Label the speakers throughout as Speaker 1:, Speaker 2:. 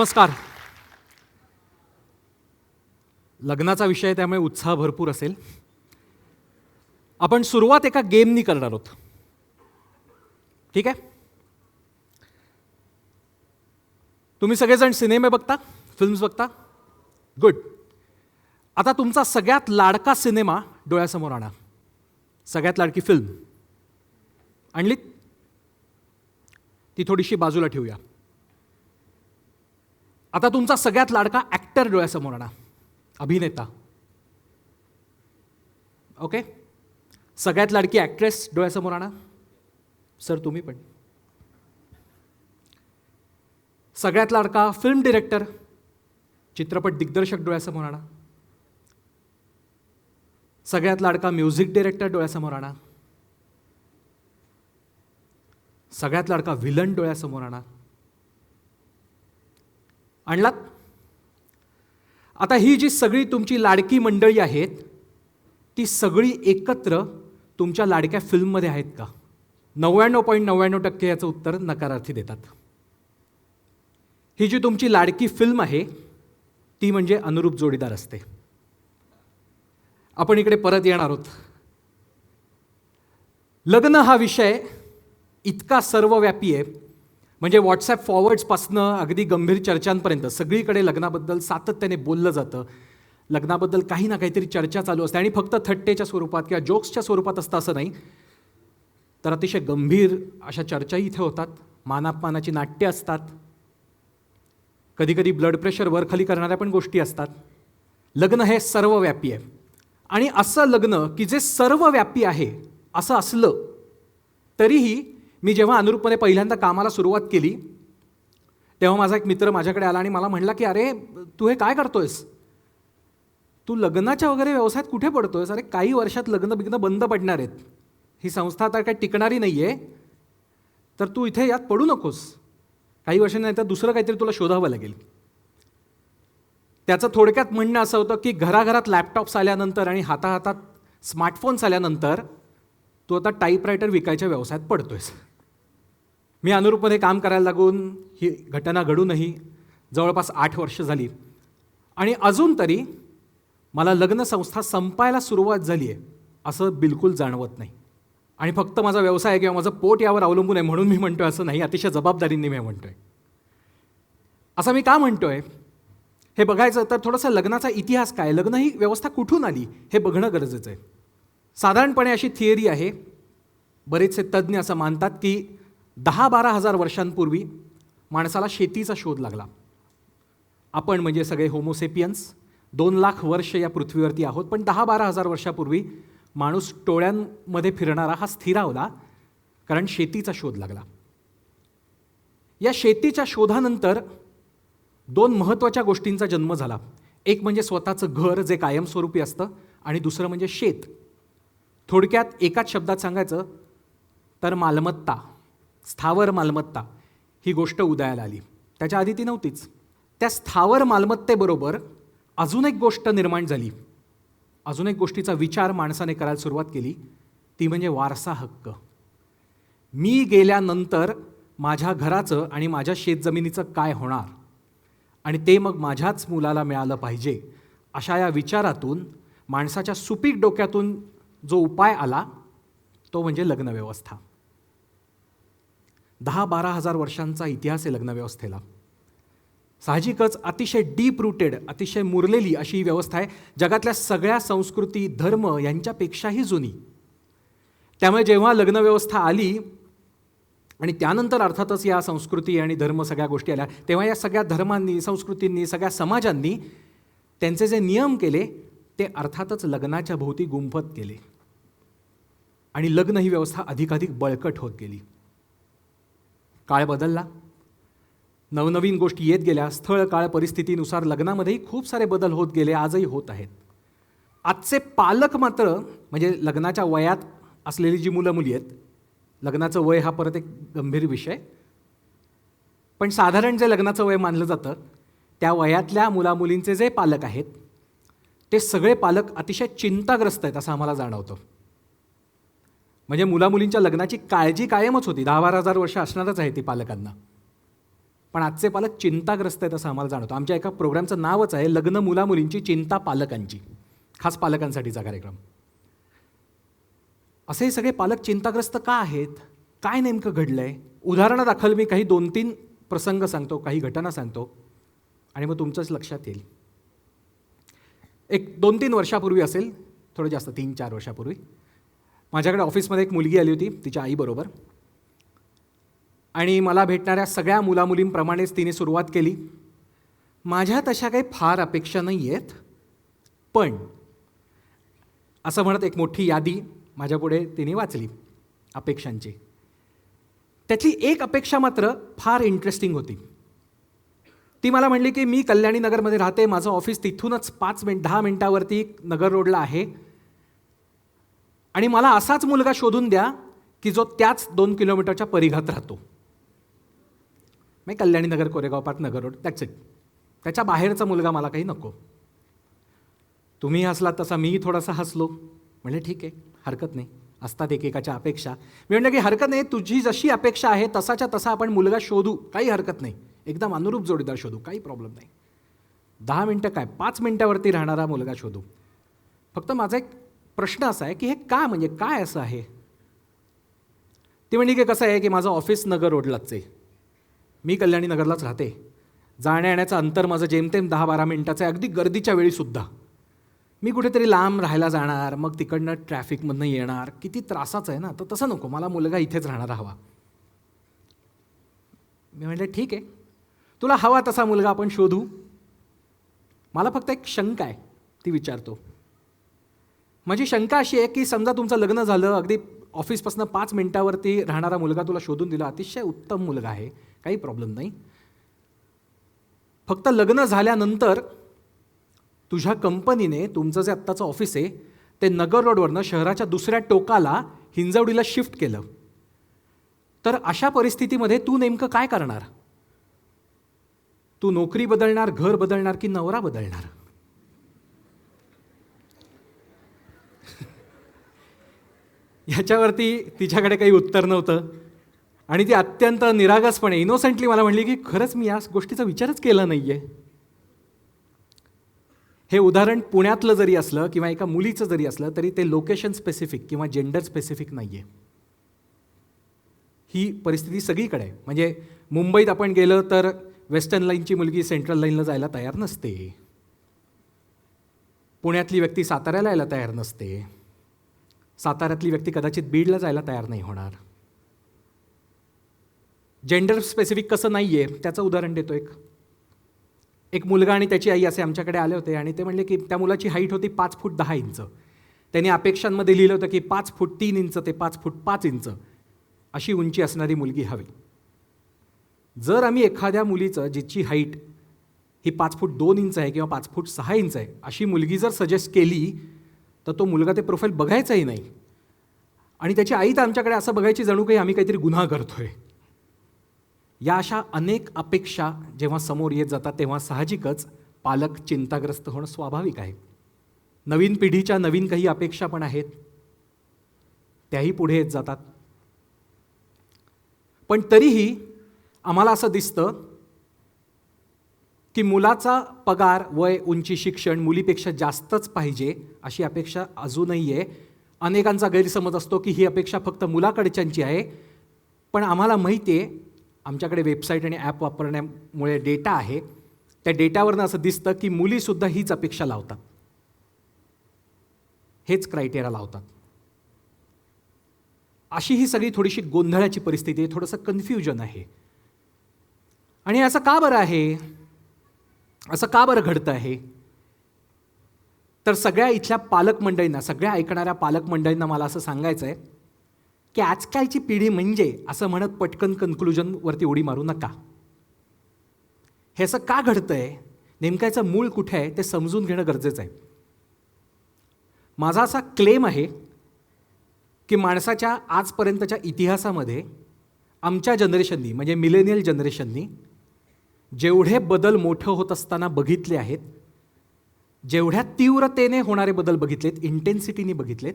Speaker 1: नमस्कार. लग्नाचा विषय आहे, त्यामुळे उत्साह भरपूर असेल. आपण सुरुवात एका गेमनी करणार आहोत. ठीक आहे? तुम्ही सगळेजण सिनेमे बघता, फिल्म्स बघता? गुड. आता तुमचा सगळ्यात लाडका सिनेमा डोळ्यासमोर आणा. सगळ्यात लाडकी फिल्म आणलीत? ती थोडीशी बाजूला ठेवूया. आता तुमचा सगळ्यात लाडका ॲक्टर डोळ्यासमोर आणा, अभिनेता. ओके. सगळ्यात लाडकी ॲक्ट्रेस डोळ्यासमोर आणा. सर तुम्ही पण. सगळ्यात लाडका फिल्म डिरेक्टर, चित्रपट दिग्दर्शक डोळ्यासमोर आणा. सगळ्यात लाडका म्युझिक डिरेक्टर डोळ्यासमोर आणा. सगळ्यात लाडका व्हिलन डोळ्यासमोर आणा. आणलात? आता ही जी सगळी तुमची लाडकी मंडळी आहेत, ती सगळी एकत्र तुमच्या लाडक्या फिल्ममध्ये आहेत का? 99.99% याचं उत्तर नकारार्थी देतात. ही जी तुमची लाडकी फिल्म आहे ती म्हणजे अनुरूप जोडीदार असते. आपण इकडे परत येणार आहोत. लग्न हा विषय इतका सर्वव्यापी आहे, म्हणजे व्हॉट्सॲप फॉरवर्ड्सपासनं अगदी गंभीर चर्चांपर्यंत सगळीकडे लग्नाबद्दल सातत्याने बोललं जातं. लग्नाबद्दल काही ना काहीतरी चर्चा चालू असते, आणि फक्त थट्टेच्या स्वरूपात किंवा जोक्सच्या स्वरूपात असतं असं नाही, तर अतिशय गंभीर अशा चर्चाही इथे होतात. मानापमानाची नाट्य असतात. कधीकधी ब्लड प्रेशर वरखाली करणाऱ्या पण गोष्टी असतात. लग्न हे सर्वव्यापी आहे, आणि असं लग्न की जे सर्वव्यापी आहे असं असलं तरीही मी जेव्हा अनुरूपपणे पहिल्यांदा कामाला सुरुवात केली तेव्हा माझा एक मित्र माझ्याकडे आला आणि मला म्हणला की अरे तू हे काय करतोयस? तू लग्नाच्या वगैरे व्यवसायात कुठे पडतोयस? अरे काही वर्षात लग्न बिग्न बंद पडणार आहेत, ही संस्था आता काही टिकणारी नाही आहे, तर तू इथे यात पडू नकोस. काही वर्षांनंतर दुसरं काहीतरी तुला शोधावं लागेल. त्याचं थोडक्यात म्हणणं असं होतं की घराघरात लॅपटॉप्स आल्यानंतर आणि हाताहातात स्मार्टफोन्स आल्यानंतर तू आता टाईपरायटर विकायच्या व्यवसायात पडतोयस. मी अनुरूपपणे काम करायला लागून ही घटना घडूनही जवळपास 8 वर्ष झाली, आणि अजून तरी मला लग्न संस्था संपायला सुरुवात झाली आहे असं बिलकुल जाणवत नाही. आणि फक्त माझा व्यवसाय किंवा माझं पोट यावर अवलंबून आहे म्हणून मी म्हणतोय असं नाही, अतिशय जबाबदारीने मी म्हणतोय. असं मी का म्हणतोय हे बघायचं तर थोडंसं लग्नाचा इतिहास काय, लग्न ही व्यवस्था कुठून आली हे बघणं गरजेचं आहे. साधारणपणे अशी थिअरी आहे, बरेचसे तज्ज्ञ असं मानतात की 10-12 हजार वर्षांपूर्वी माणसाला शेतीचा शोध लागला. आपण म्हणजे सगळे होमोसेपियन्स 2 लाख वर्ष या पृथ्वीवरती आहोत, पण 10-12 हजार वर्षापूर्वी माणूस टोळ्यांमध्ये फिरणारा हा स्थिरावला, कारण शेतीचा शोध लागला. या शेतीच्या शोधानंतर 2 महत्त्वाच्या गोष्टींचा जन्म झाला. एक म्हणजे स्वतःचं घर जे कायमस्वरूपी असतं, आणि दुसरं म्हणजे शेत. थोडक्यात एकाच शब्दात सांगायचं तर मालमत्ता, स्थावर मालमत्ता ही गोष्ट उदयाला आली. त्याच्या आधी ती नव्हतीच. त्या स्थावर मालमत्तेबरोबर अजून एक गोष्ट निर्माण झाली. अजून एक गोष्टीचा विचार माणसाने करायला सुरुवात केली, ती म्हणजे वारसा हक्क. मी गेल्यानंतर माझ्या घराचं आणि माझ्या शेतजमिनीचं काय होणार, आणि ते मग माझ्याच मुलाला मिळालं पाहिजे, अशा या विचारातून माणसाच्या सुपीक डोक्यातून जो उपाय आला तो म्हणजे लग्नव्यवस्था. 10-12 हजार वर्षांचा इतिहास आहे लग्नव्यवस्थेला. साहजिकच अतिशय डीप रूटेड, अतिशय मुरलेली अशी ही व्यवस्था आहे, जगातल्या सगळ्या संस्कृती धर्म यांच्यापेक्षाही जुनी. त्यामुळे जेव्हा लग्नव्यवस्था आली आणि त्यानंतर अर्थातच या संस्कृती आणि धर्म सगळ्या गोष्टी आल्या, तेव्हा या सगळ्या धर्मांनी, संस्कृतींनी, सगळ्या समाजांनी त्यांचे जे नियम केले ते अर्थातच लग्नाच्या भोवती गुंफत केले, आणि लग्न ही व्यवस्था अधिकाधिक बळकट होत गेली. काळ बदलला, नवनवीन गोष्टी येत गेल्या. स्थळ काळ परिस्थितीनुसार लग्नामध्येही खूप सारे बदल होत गेले, आजही होत आहेत. आजचे पालक मात्र, म्हणजे लग्नाच्या वयात असलेली जी मुलं मुली आहेत, लग्नाचं वय हा परत एक गंभीर विषय, पण साधारण जे लग्नाचं वय मानलं जातं त्या वयातल्या मुलामुलींचे जे पालक आहेत ते सगळे पालक अतिशय चिंताग्रस्त आहेत असं आम्हाला जाणवतं. म्हणजे मुलामुलींच्या लग्नाची काळजी कायमच होती. 10-12 हजार वर्ष असणारच आहे ती पालकांना. पण आजचे पालक चिंताग्रस्त आहेत असं आम्हाला जाणवतं. आमच्या एका प्रोग्रामचं नावच आहे लग्न मुलामुलींची चिंता पालकांची, खास पालकांसाठीचा कार्यक्रम. असे सगळे पालक चिंताग्रस्त का आहेत? काय नेमकं घडलं आहे? उदाहरणादाखल मी काही 2-3 प्रसंग सांगतो, काही घटना सांगतो आणि मग तुमचंच लक्षात येईल. एक 2-3 वर्षापूर्वी असेल, थोडं जास्त 3-4 वर्षापूर्वी माझ्याकडे ऑफिसमध्ये एक मुलगी आली होती तिच्या आईबरोबर. आणि मला भेटणाऱ्या सगळ्या मुलामुलींप्रमाणेच तिने सुरुवात केली. माझ्या तशा काही फार अपेक्षा नाही आहेत, पण असं म्हणत एक मोठी यादी माझ्यापुढे तिने वाचली अपेक्षांची. त्यातली एक अपेक्षा मात्र फार इंटरेस्टिंग होती. ती मला म्हणली की मी कल्याणी नगरमध्ये राहते, माझं ऑफिस तिथूनच 10 मिनिटावरती नगर रोडला आहे आणि मला असाच मुलगा शोधून द्या की जो त्याच 2 किलोमीटरच्या परिघात राहतो. मी Kalyani Nagar, Koregaon Park, Nagar road, that's it. त्याच्या बाहेरचा मुलगा मला काही नको. तुम्ही हसला तसा मी थोडासा हसलो. म्हणले ठीक आहे, हरकत नाही, असतात एकेकाच्या अपेक्षा. मी म्हटलं की हरकत नाही, तुझी जशी अपेक्षा आहे तसाच्या तसा आपण मुलगा शोधू, काही हरकत नाही, एकदम अनुरूप जोडीदार शोधू, काही प्रॉब्लेम नाही. 10 मिनटं काय, 5 मिनटावरती राहणारा मुलगा शोधू. फक्त माझा एक प्रश्न असा आहे की हे का, म्हणजे काय असं आहे? ती म्हणली की कसं आहे की माझं ऑफिस नगर रोडलाच आहे, मी कल्याणी नगरलाच राहते, जाण्या येण्याचं अंतर माझं जेमतेम 10-12 मिनटाचं आहे, अगदी गर्दीच्या वेळीसुद्धा. मी कुठेतरी लांब राहायला जाणार, मग तिकडनं ट्रॅफिकमधनं येणार, किती त्रासाचं आहे ना. तर तसं नको, मला मुलगा इथेच राहणारा हवा. मी म्हटलं ठीक आहे, तुला हवा तसा मुलगा आपण शोधू. मला फक्त एक शंका आहे, ती विचारतो. माझी शंका अशी आहे की समजा तुमचं लग्न झालं, अगदी ऑफिसपासून 5 मिनटावरती राहणारा मुलगा तुला शोधून दिला, अतिशय उत्तम मुलगा आहे, काही प्रॉब्लेम नाही. फक्त लग्न झाल्यानंतर तुझ्या कंपनीने तुमचं जे आत्ताचं ऑफिस आहे ते नगर रोडवरनं शहराच्या दुसऱ्या टोकाला हिंजवडीला शिफ्ट केलं, तर अशा परिस्थितीमध्ये तू नेमकं काय करणार? तू नोकरी बदलणार, घर बदलणार की नवरा बदलणार? ह्याच्यावरती तिच्याकडे काही उत्तर नव्हतं आणि ती अत्यंत निरागसपणे, इनोसेंटली मला म्हणली की खरंच मी या गोष्टीचा विचारच केला नाही आहे. हे उदाहरण पुण्यातलं जरी असलं किंवा एका मुलीचं जरी असलं तरी ते लोकेशन स्पेसिफिक किंवा जेंडर स्पेसिफिक नाही आहे. ही परिस्थिती सगळीकडे आहे. म्हणजे मुंबईत आपण गेलं तर वेस्टर्न लाईनची मुलगी सेंट्रल लाईनला जायला तयार नसते, पुण्यातली व्यक्ती साताऱ्याला यायला तयार नसते, साताऱ्यातली व्यक्ती कदाचित बीडला जायला तयार नाही होणार. जेंडर स्पेसिफिक कसं नाही आहे त्याचं उदाहरण देतो. एक मुलगा आणि त्याची आई असे आमच्याकडे आले होते आणि ते म्हणले की त्या मुलाची हाईट होती 5 फूट 10 इंच. त्यांनी अपेक्षांमध्ये लिहिलं होतं की 5 फूट 3 इंच ते 5 फूट 5 इंच अशी उंची असणारी मुलगी हवी. जर आम्ही एखाद्या मुलीचं जिची हाईट ही 5 फूट 2 इंच आहे किंवा 5 फूट 6 इंच आहे अशी मुलगी जर सजेस्ट केली तर तो मुलगा ते प्रोफाईल बघायचाही नाही आणि त्याची आई तर आमच्याकडे असं बघायची जणू काही आम्ही काहीतरी गुन्हा करतोय. या अशा अनेक अपेक्षा जेव्हा समोर येत जातात तेव्हा साहजिकच पालक चिंताग्रस्त होणं स्वाभाविक आहे. नवीन पिढीच्या नवीन काही अपेक्षा पण आहेत, त्याही पुढे येत जातात. पण तरीही आम्हाला असं दिसतं की मुलाचा पगार, वय, उंची, शिक्षण मुलीपेक्षा जास्तच पाहिजे अशी अपेक्षा अजूनही आहे. अनेकांचा गैरसमज असतो की ही अपेक्षा फक्त मुलाकडच्यांची आहे, पण आम्हाला माहिती आहे, आमच्याकडे वेबसाईट आणि ॲप वापरण्यामुळे डेटा आहे, त्या डेटावरनं असं दिसतं की मुलीसुद्धा हीच अपेक्षा लावतात, हेच क्रायटेरिया लावतात. अशी ही सगळी थोडीशी गोंधळाची परिस्थिती आहे, थोडंसं कन्फ्युजन आहे. आणि असं का बरं आहे, असं का बरं घडतं आहे? तर सगळ्या इथल्या पालक मंडळींना, सगळ्या ऐकणाऱ्या पालक मंडळींना मला असं सांगायचं आहे की आजकालची पिढी म्हणजे असं म्हणत पटकन कन्क्लुजनवरती उडी मारू नका. हे असं का घडतं आहे, नेमकं याचं मूळ कुठे आहे ते समजून घेणं गरजेचं आहे. माझा असा क्लेम आहे की माणसाच्या आजपर्यंतच्या इतिहासामध्ये आमच्या जनरेशननी म्हणजे मिलेनियल जनरेशननी जेवढे बदल मोठं होत असताना बघितले आहेत, जेवढ्या तीव्रतेने होणारे बदल बघितलेत, इंटेन्सिटीने बघितलेत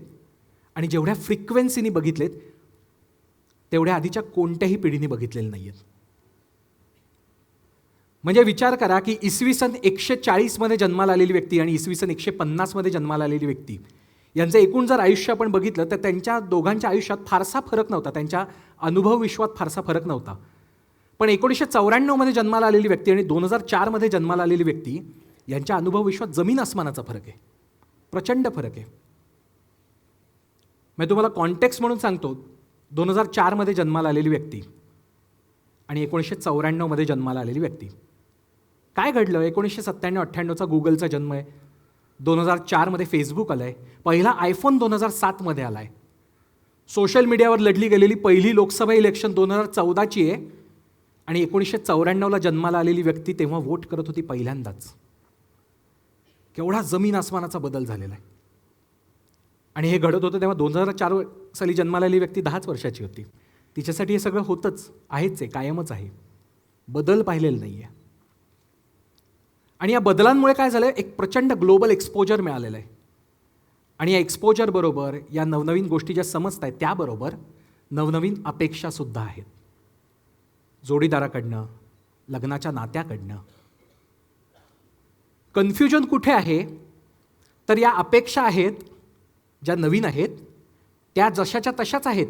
Speaker 1: आणि जेवढ्या फ्रिक्वेन्सीने बघितलेत तेवढ्या आधीच्या कोणत्याही पिढीने बघितलेले नाही आहेत. म्हणजे विचार करा की इसवी सन 140मध्ये जन्माला आलेली व्यक्ती आणि इसवी सन 150मध्ये जन्माला आलेली व्यक्ती यांचं एकूण जर आयुष्य आपण बघितलं तर त्यांच्या दोघांच्या आयुष्यात फारसा फरक नव्हता, त्यांच्या अनुभव विश्वात फारसा फरक नव्हता. पण 1994मध्ये जन्माला आलेली व्यक्ती आणि 2004मध्ये जन्माला आलेली व्यक्ती यांच्या अनुभव विश्वात जमीन आसमानाचा फरक आहे, प्रचंड फरक आहे. मी तुम्हाला कॉन्टेक्स्ट म्हणून सांगतो. 2004मध्ये जन्माला आलेली व्यक्ती आणि 1994मध्ये जन्माला आलेली व्यक्ती, काय घडलं? 1997-98चा गुगलचा जन्म आहे, 2004मध्ये फेसबुक आलं आहे, पहिला आयफोन 2007मध्ये आला आहे, सोशल मीडियावर लढली गेलेली पहिली लोकसभा इलेक्शन 2014ची आहे आणि 1994ला जन्माला आलेली व्यक्ती तेव्हा वोट करत होती पहिल्यांदाच. केवढा जमीन आसमानाचा बदल झालेला आहे. आणि हे घडत होतं तेव्हा 2004 साली जन्माला आलेली व्यक्ती 10च वर्षाची होती. तिच्यासाठी हे सगळं होतंच, आहेच आहे, कायमच आहे, बदल पाहिलेला नाही आहे. आणि या बदलांमुळे काय झालं, एक प्रचंड ग्लोबल एक्सपोजर मिळालेलं आहे. आणि या एक्सपोजरबरोबर या नवनवीन गोष्टी ज्या समजत आहेत त्याबरोबर नवनवीन अपेक्षासुद्धा आहेत, जोडीदाराकडनं, लग्नाच्या नात्याकडनं. कन्फ्युजन कुठे आहे तर या अपेक्षा आहेत ज्या नवीन आहेत त्या जशाच्या तशाच आहेत,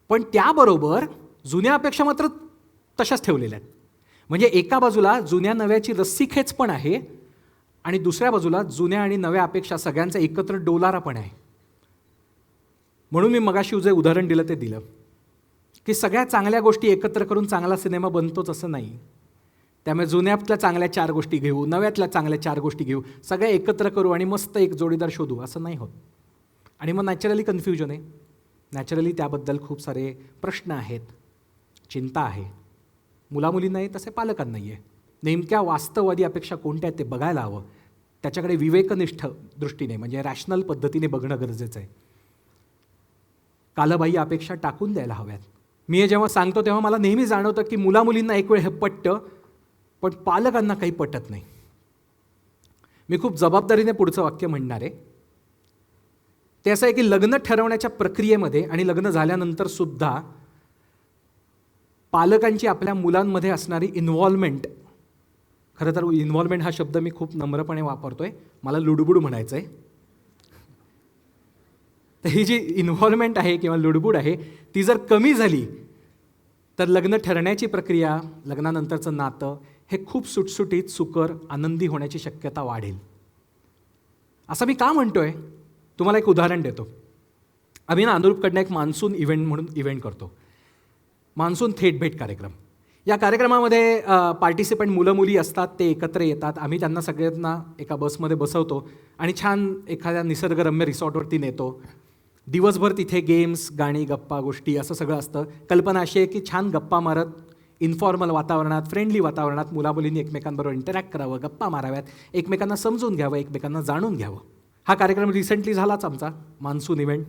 Speaker 1: पण त्याबरोबर जुन्या अपेक्षा मात्र तशाच ठेवलेल्या आहेत. म्हणजे एका बाजूला जुन्या नव्याची रस्सीखेच पण आहे आणि दुसऱ्या बाजूला जुन्या आणि नव्या अपेक्षा सगळ्यांचा एकत्र डोलारा पण आहे. म्हणून मी मगाशी जे उदाहरण दिलं ते दिलं की सगळ्या चांगल्या गोष्टी एकत्र करून चांगला सिनेमा बनतोच असं नाही. त्यामुळे जुन्यातल्या चांगल्या 4 गोष्टी घेऊ, नव्यातल्या चांगल्या 4 गोष्टी घेऊ, सगळ्या एकत्र करू आणि मस्त एक जोडीदार शोधू असं नाही होत. आणि मग नॅचरली कन्फ्युजन आहे, नॅचरली त्याबद्दल खूप सारे प्रश्न आहेत, चिंता आहे. मुलामुलींनाही तसे पालकांनाही आहे. नेमक्या वास्तववादी अपेक्षा कोणत्या आहेत ते बघायला हवं. त्याच्याकडे विवेकनिष्ठ दृष्टीने म्हणजे रॅशनल पद्धतीने बघणं गरजेचं आहे. कालबाह्य अपेक्षा टाकून द्यायला हव्यात. मी हे जेव्हा सांगतो तेव्हा मला नेहमी जाणवतं की मुलामुलींना एक वेळ हे पटतं पण पालकांना काही पटत नाही. मी खूप जबाबदारीने पुढचं वाक्य म्हणणार आहे. ते असं आहे की लग्न ठरवण्याच्या प्रक्रियेमध्ये आणि लग्न झाल्यानंतर सुद्धा पालकांची आपल्या मुलांमध्ये असणारी इन्व्हॉल्वमेंट, खरं तर इन्व्हॉल्वमेंट हा शब्द मी खूप नम्रपणे वापरतोय, मला लुडबुड म्हणायचं आहे. तर ही जी इन्व्हॉल्वमेंट आहे किंवा लुडबुड आहे ती जर कमी झाली तर लग्न ठरण्याची प्रक्रिया, लग्नानंतरचं नातं हे खूप सुटसुटीत, सुकर, आनंदी होण्याची शक्यता वाढेल. असं मी का म्हणतोय? तुम्हाला एक उदाहरण देतो. आम्ही अनुरूपकडनं एक मान्सून इव्हेंट म्हणून इव्हेंट करतो, मान्सून थेट भेट कार्यक्रम. या कार्यक्रमामध्ये पार्टिसिपंट मुलं मुली असतात, ते एकत्र येतात. आम्ही त्यांना सगळ्यांना एका बसमध्ये बसवतो आणि छान एखाद्या निसर्गरम्य रिसॉर्टवरती नेतो. दिवसभर तिथे गेम्स, गाणी, गप्पा गोष्टी असं सगळं असतं. कल्पना अशी आहे की छान गप्पा मारत, इन्फॉर्मल वातावरणात, फ्रेंडली वातावरणात मुलामुलींनी एकमेकांबरोबर इंटरॅक्ट करावं, गप्पा माराव्यात, एकमेकांना समजून घ्यावं, एकमेकांना जाणून घ्यावं. हा कार्यक्रम रिसेंटली झालाच आमचा मान्सून इव्हेंट.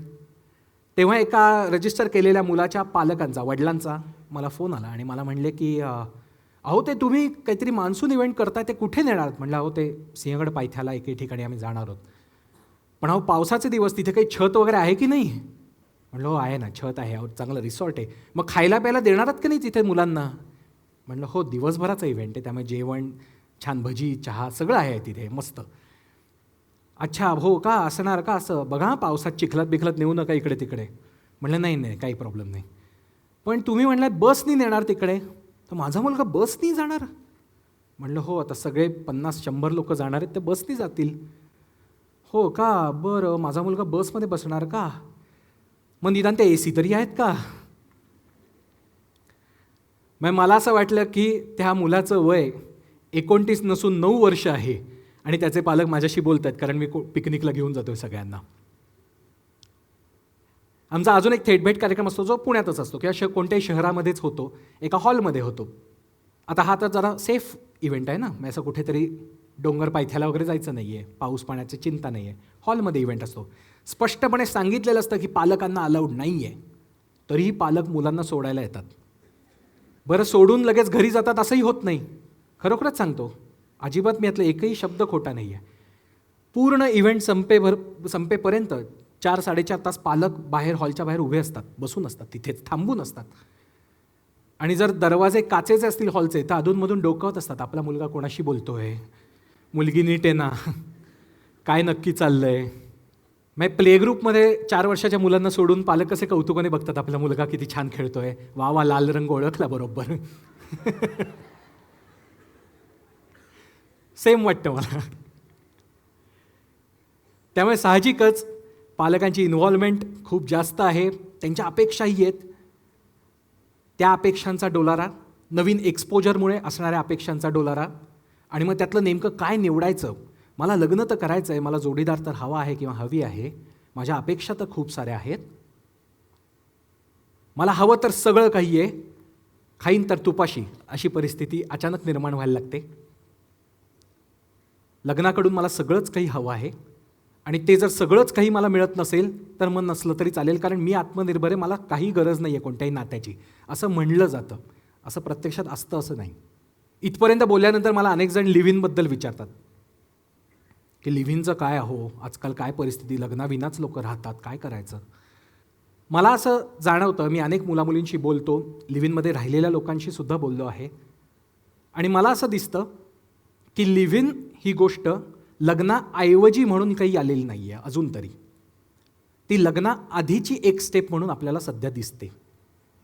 Speaker 1: तेव्हा एका रजिस्टर केलेल्या मुलाच्या पालकांचा, वडिलांचा मला फोन आला आणि मला म्हणले की अहो ते तुम्ही काहीतरी मान्सून इव्हेंट करताय, ते कुठे नेणार? म्हणलं अहो ते सिंहगड पायथ्याला एके ठिकाणी आम्ही जाणार आहोत. पण अहो पावसाचे दिवस, तिथे काही छत वगैरे आहे की नाही? म्हणलं हो आहे ना, छत आहे, अहो चांगलं रिसॉर्ट आहे. मग खायला प्यायला देणार आहात की नाही तिथे मुलांना? म्हणलं हो दिवसभराचा इव्हेंट आहे, त्यामुळे जेवण, छान भजी, चहा सगळं आहे तिथे मस्त. अच्छा हो का, असणार का? असं बघा पावसात चिखलात बिखलात नेऊ नका इकडे तिकडे. म्हणलं नाही नाही काही प्रॉब्लेम नाही. पण तुम्ही म्हणलात बसनी नेणार तिकडे, तर माझा मुलगा बसनी जाणार? म्हणलं हो आता सगळे 50-100 लोक जाणार आहेत ते बसनी जातील. हो का, बरं माझा मुलगा बसमध्ये बसणार का? मग निदान ते AC तरी आहेत का? मग मला असं वाटलं की त्या मुलाचं वय 29 नसून 9 वर्ष आहे आणि त्याचे पालक माझ्याशी बोलत आहेत, कारण मी पिकनिकला घेऊन जातोय सगळ्यांना. आमचा अजून एक थेट भेट कार्यक्रम असतो जो पुण्यातच असतो किंवा कोणत्याही शहरामध्येच होतो, एका हॉलमध्ये होतो. आता हा तर जरा सेफ इव्हेंट आहे ना, मग असं कुठेतरी डोंगर पायथ्याला वगैरे जायचं नाही आहे, पाऊस पाण्याची चिंता नाही आहे, हॉलमध्ये इव्हेंट असतो. स्पष्टपणे सांगितलेलं असतं की पालकांना अलाउड नाही आहे, तरीही पालक मुलांना सोडायला येतात. बरं सोडून लगेच घरी जातात असंही होत नाही, खरोखरच सांगतो, अजिबात मी यातला एकही शब्द खोटा नाही आहे. पूर्ण इव्हेंट संपेपर्यंत 4-4.5 तास पालक बाहेर, हॉलच्या बाहेर उभे असतात, बसून असतात, तिथेच थांबून असतात. आणि जर दरवाजे काचेचे असतील हॉलचे तर अधूनमधून डोकावत असतात, आपला मुलगा कोणाशी बोलतोय, मुलगी नीट आहे ना, काय नक्की चाललंय. मग प्ले ग्रुपमध्ये 4 वर्षाच्या मुलांना सोडून पालक कसे कौतुकाने बघतात, आपला मुलगा किती छान खेळतोय, वा वा लाल रंग ओळखला बरोबर. सेम वाटतं मला. त्यामुळे साहजिकच पालकांची इन्व्हॉल्वमेंट खूप जास्त आहे, त्यांच्या अपेक्षाही आहेत. त्या अपेक्षांचा डोलारा, नवीन एक्सपोजरमुळे असणाऱ्या अपेक्षांचा डोलारा, आणि मग त्यातलं नेमकं काय निवडायचं. मला लग्न तर करायचं आहे, मला जोडीदार तर हवा आहे किंवा हवी आहे, माझ्या अपेक्षा तर खूप साऱ्या आहेत, मला हवं तर सगळं काही आहे, खाईन तर तुपाशी, अशी परिस्थिती अचानक निर्माण व्हायला लागते. लग्नाकडून मला सगळंच काही हवं आहे, आणि ते जर सगळंच काही मला मिळत नसेल तर मग नसलं तरी चालेल, कारण मी आत्मनिर्भर आहे, मला काही गरज नाही आहे कोणत्याही नात्याची, असं म्हणलं जातं. असं प्रत्यक्षात असतं असं नाही. इथपर्यंत बोलल्यानंतर मला अनेक जण लिव्ह इनबद्दल विचारतात की लिव्ह इनचं काय हो, आजकाल काय परिस्थिती, लग्नाविनाच लोक राहतात, काय करायचं. मला असं जाणवतं, मी अनेक मुलामुलींशी बोलतो, लिव्ह इनमध्ये राहिलेल्या लोकांशी सुद्धा बोललो आहे, आणि मला असं दिसतं की लिव्ह इन ही गोष्ट लग्नाऐवजी म्हणून काही आलेली नाही आहे अजून तरी. ती लग्नाआधीची एक स्टेप म्हणून आपल्याला सध्या दिसते.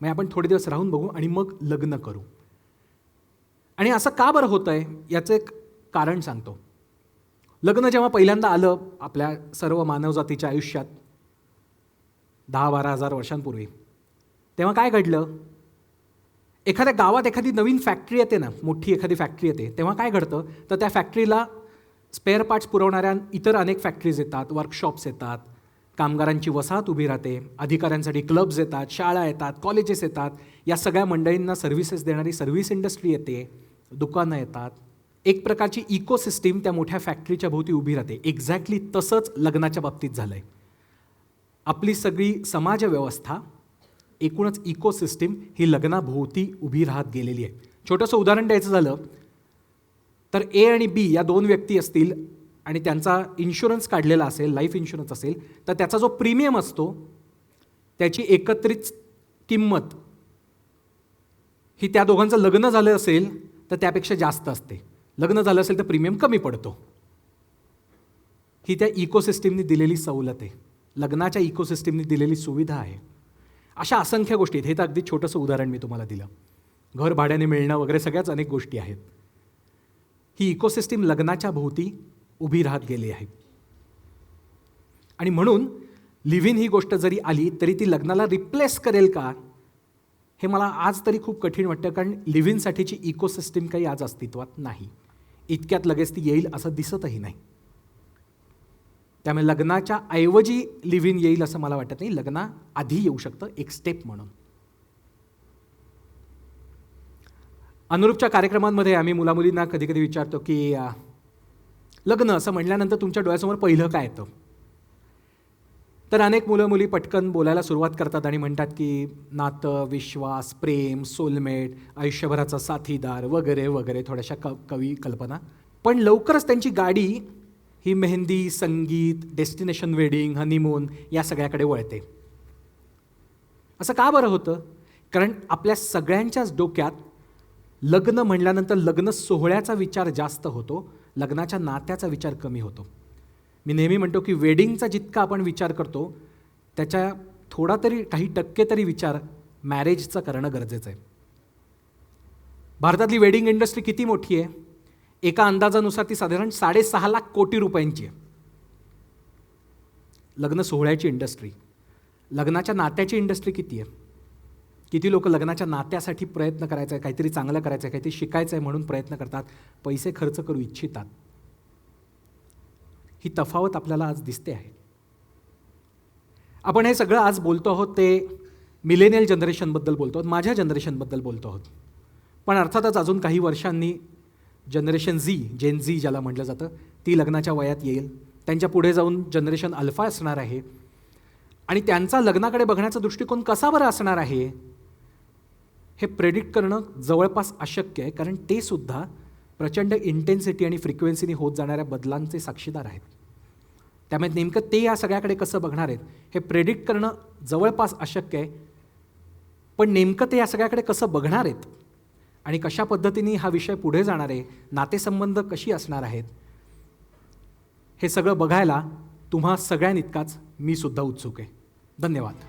Speaker 1: मग आपण थोडे दिवस राहून बघू आणि मग लग्न करू. आणि असं का बरं होतं आहे याचं एक कारण सांगतो. लग्न जेव्हा पहिल्यांदा आलं आपल्या सर्व मानवजातीच्या आयुष्यात 10-12 हजार वर्षांपूर्वी, तेव्हा काय घडलं. एखाद्या गावात एखादी नवीन फॅक्टरी येते ना, मोठी एखादी फॅक्टरी येते, तेव्हा काय घडतं तर त्या फॅक्टरीला स्पेअर पार्ट्स पुरवणाऱ्या इतर अनेक फॅक्टरीज येतात, वर्कशॉप्स येतात, कामगारांची वसाहत उभी राहते, अधिकाऱ्यांसाठी क्लब्स येतात, शाळा येतात, कॉलेजेस येतात, या सगळ्या मंडळींना सर्व्हिसेस देणारी सर्व्हिस इंडस्ट्री येते, दुकानं येतात. एक प्रकारची इकोसिस्टीम त्या मोठ्या फॅक्टरीच्या भोवती उभी राहते. एक्झॅक्टली तसंच लग्नाच्या बाबतीत झालं आहे. आपली सगळी समाजव्यवस्था, एकूणच इकोसिस्टीम ही लग्नाभोवती उभी राहत गेलेली आहे. छोटंसं उदाहरण द्यायचं झालं तर ए आणि बी या 2 व्यक्ती असतील आणि त्यांचा इन्शुरन्स काढलेला असेल, लाईफ इन्शुरन्स असेल, तर त्याचा जो प्रीमियम असतो त्याची एकत्रित किंमत ही त्या दोघांचं लग्न झालं असेल तर त्यापेक्षा जास्त असते, लग्न झालं असेल तर प्रीमियम कमी पडतो. ही त्या इकोसिस्टीमनी दिलेली सवलत आहे, लग्नाच्या इकोसिस्टीमनी दिलेली सुविधा आहे. अशा असंख्य गोष्टी आहेत. हे तर अगदी छोटंसं उदाहरण मी तुम्हाला दिलं. घर भाड्याने मिळणं वगैरे सगळ्याच अनेक गोष्टी आहेत. ही इकोसिस्टीम लग्नाच्या भोवती उभी राहत गेली आहे. आणि म्हणून लिव्ह इन ही गोष्ट जरी आली तरी ती लग्नाला रिप्लेस करेल का, हे मला आज तरी खूप कठीण वाटतं, कारण लिव्ह इनसाठीची इकोसिस्टीम काही आज अस्तित्वात नाही. इतक्यात लगेच ती येईल असं दिसतही नाही. त्यामुळे लग्नाच्या ऐवजी लिव्ह इन येईल असं मला वाटत नाही. लग्ना आधी येऊ शकतं एक स्टेप म्हणून. अनुरूपच्या कार्यक्रमांमध्ये आम्ही मुलामुलींना कधी कधी विचारतो की लग्न असं म्हटल्यानंतर तुमच्या डोळ्यासमोर पहिलं काय येतं. तर अनेक मुलं मुली पटकन बोलायला सुरुवात करतात आणि म्हणतात की नातं, विश्वास, प्रेम, सोलमेट, आयुष्यभराचा साथीदार वगैरे वगैरे थोड्याशा कवी कल्पना. पण लवकरच त्यांची गाडी ही मेहंदी, संगीत, डेस्टिनेशन वेडिंग, हनीमून या सगळ्याकडे वळते. असं का बरं होतं. कारण आपल्या सगळ्यांच्याच डोक्यात लग्न म्हटल्यानंतर लग्न सोहळ्याचा विचार जास्त होतो, लग्नाच्या नात्याचा विचार कमी होतो. मी नेहमी म्हणतो की वेडिंगचा जितका आपण विचार करतो त्याच्या थोडा तरी काही टक्के तरी विचार मॅरेजचं करणं गरजेचं आहे. भारतातली वेडिंग इंडस्ट्री किती मोठी आहे. एका अंदाजानुसार ती साधारण 6.5 लाख कोटी रुपयांची आहे. लग्न सोहळ्याची इंडस्ट्री. लग्नाच्या नात्याची इंडस्ट्री किती आहे. किती लोक लग्नाच्या नात्यासाठी प्रयत्न करायचा आहे, काहीतरी चांगलं करायचं आहे, काहीतरी शिकायचं आहे म्हणून प्रयत्न करतात, पैसे खर्च करू इच्छितात. ही तफावत आपल्याला आज दिसते आहे. आपण हे सगळं आज बोलतो आहोत ते मिलेनियल जनरेशनबद्दल बोलतो आहोत, माझ्या जनरेशनबद्दल बोलतो आहोत. पण अर्थातच अजून काही वर्षांनी जनरेशन झी, जेन झी ज्याला म्हटलं जातं, ती लग्नाच्या वयात येईल. त्यांच्या पुढे जाऊन जनरेशन अल्फा असणार आहे. आणि त्यांचा लग्नाकडे बघण्याचा दृष्टिकोन कसा बरं असणार आहे हे प्रेडिक्ट करणं जवळपास अशक्य आहे, कारण ते सुद्धा प्रचंड इंटेन्सिटी आणि फ्रिक्वेन्सीने होत जाणाऱ्या बदलांचे साक्षीदार आहेत. त्यामुळे नेमकं ते या सगळ्याकडे कसं बघणार आहेत हे प्रेडिक्ट करणं जवळपास अशक्य आहे. पण नेमकं ते या सगळ्याकडे कसं बघणार आहेत आणि कशा पद्धतीने हा विषय पुढे जाणार आहे, नातेसंबंध कशी असणार आहेत, हे सगळं बघायला तुम्हा सगळ्यांइतकाच मी सुद्धा उत्सुक आहे. धन्यवाद.